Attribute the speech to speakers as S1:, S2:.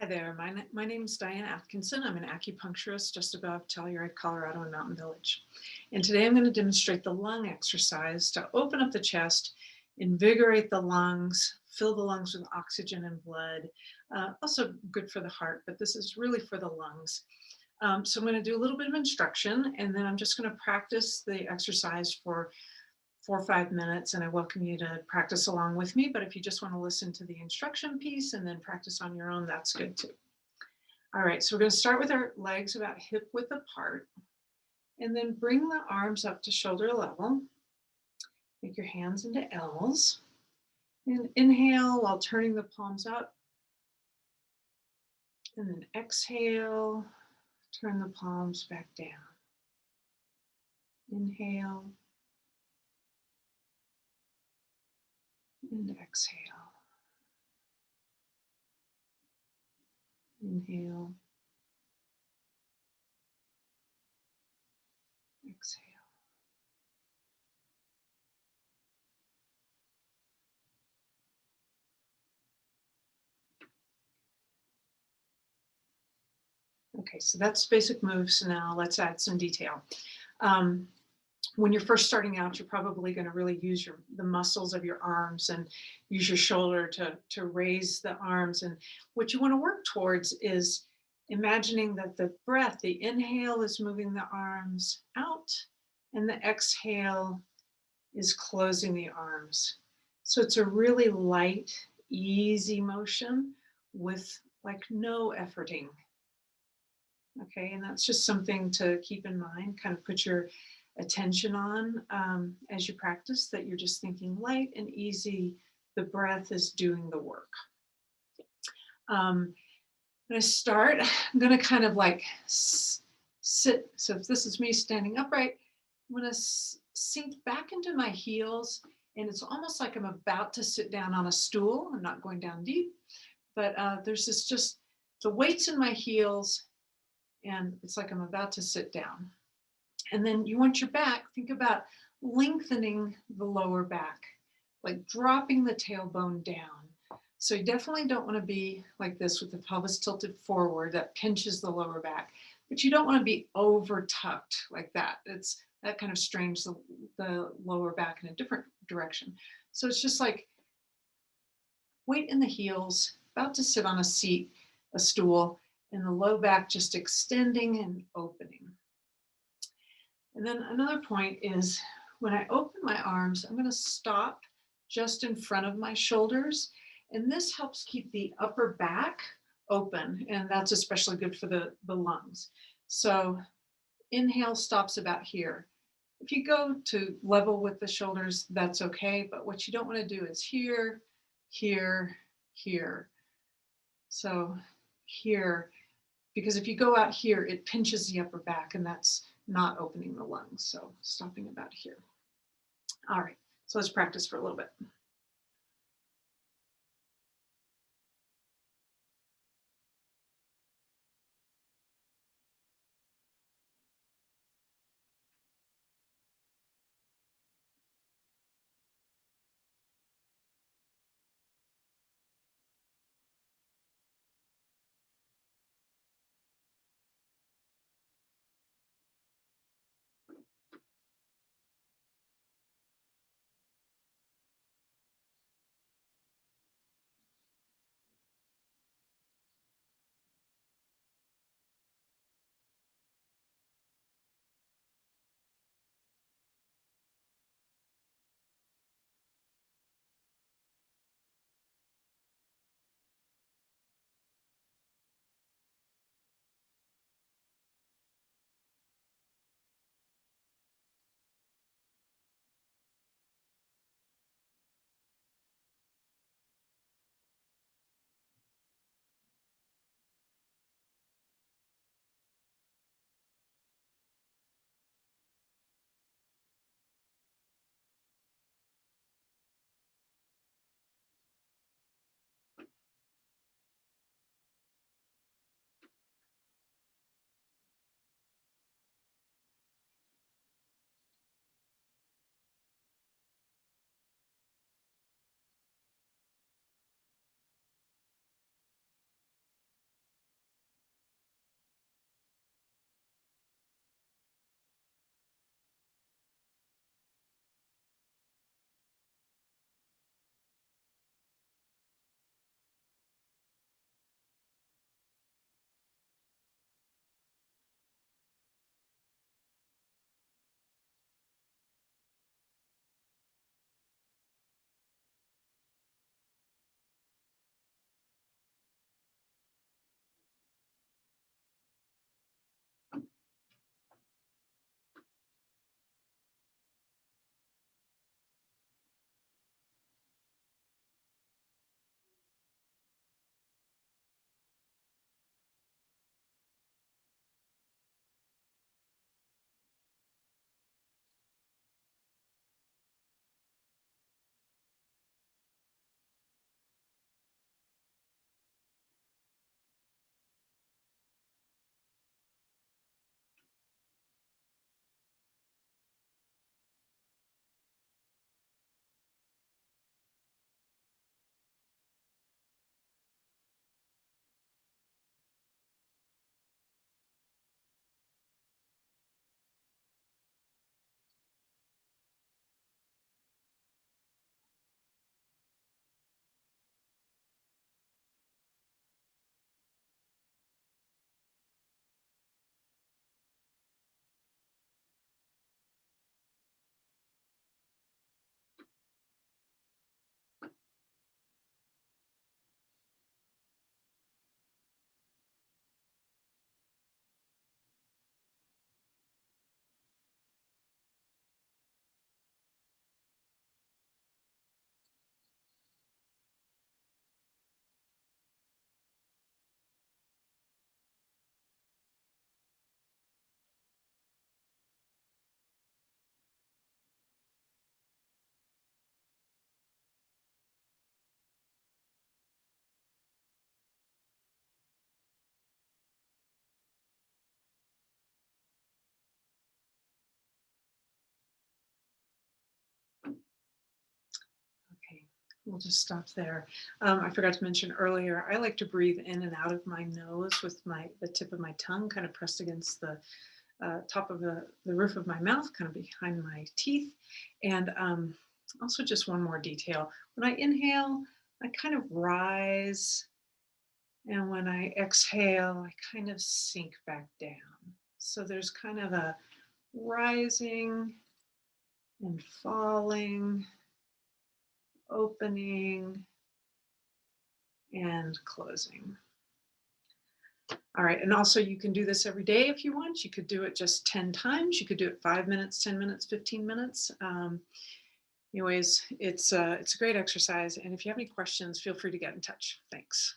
S1: Hi there, my name is Diane Atkinson. I'm an acupuncturist just above Telluride, Colorado in Mountain Village. And today I'm going to demonstrate the lung exercise to open up the chest, invigorate the lungs, fill the lungs with oxygen and blood. Also good for the heart, but this is really for the lungs. So I'm going to do a little bit of instruction, and then I'm just going to practice the exercise for 4 or 5 minutes, and I welcome you to practice along with me. But if you just want to listen to the instruction piece and then practice on your own, that's good too. All right, so we're going to start with our legs about hip width apart, and then bring the arms up to shoulder level. Make your hands into L's, and inhale while turning the palms up, and then exhale, turn the palms back down. Inhale and exhale. Inhale, exhale. Okay, so that's basic moves. Now let's add some detail. When you're first starting out, you're probably going to really use the muscles of your arms and use your shoulder to raise the arms. And what you want to work towards is imagining that the breath, the inhale is moving the arms out, and the exhale is closing the arms. So it's a really light, easy motion with like no efforting. Okay, and that's just something to keep in mind, kind of put your attention on as you practice, that you're just thinking light and easy. The breath is doing the work. I'm going to start. I'm going to kind of like sit. So if this is me standing upright, I'm going to sink back into my heels, and it's almost like I'm about to sit down on a stool. I'm not going down deep, but there's this just the weight's in my heels, and it's like I'm about to sit down. And then you want your back, think about lengthening the lower back, like dropping the tailbone down. So you definitely don't want to be like this with the pelvis tilted forward. That pinches the lower back, but you don't want to be over tucked like that. That kind of strains the lower back in a different direction. So it's just like weight in the heels, about to sit on a seat, a stool, and the low back just extending and opening. And then another point is when I open my arms, I'm going to stop just in front of my shoulders. And this helps keep the upper back open. And that's especially good for the lungs. So inhale stops about here. If you go to level with the shoulders, that's okay. But what you don't want to do is here, here, here. So here, because if you go out here, it pinches the upper back, and that's not opening the lungs. So stopping about here. All right, so let's practice for a little bit. we'll just stop there. I forgot to mention earlier, I like to breathe in and out of my nose with the tip of my tongue kind of pressed against the top of the roof of my mouth, kind of behind my teeth. And also just one more detail. When I inhale, I kind of rise. And when I exhale, I kind of sink back down. So there's kind of a rising and falling, opening and closing. All right, and also you can do this every day if you want. You could do it just 10 times. You could do it 5 minutes, 10 minutes, 15 minutes. Anyways, it's a great exercise. And if you have any questions, feel free to get in touch. Thanks.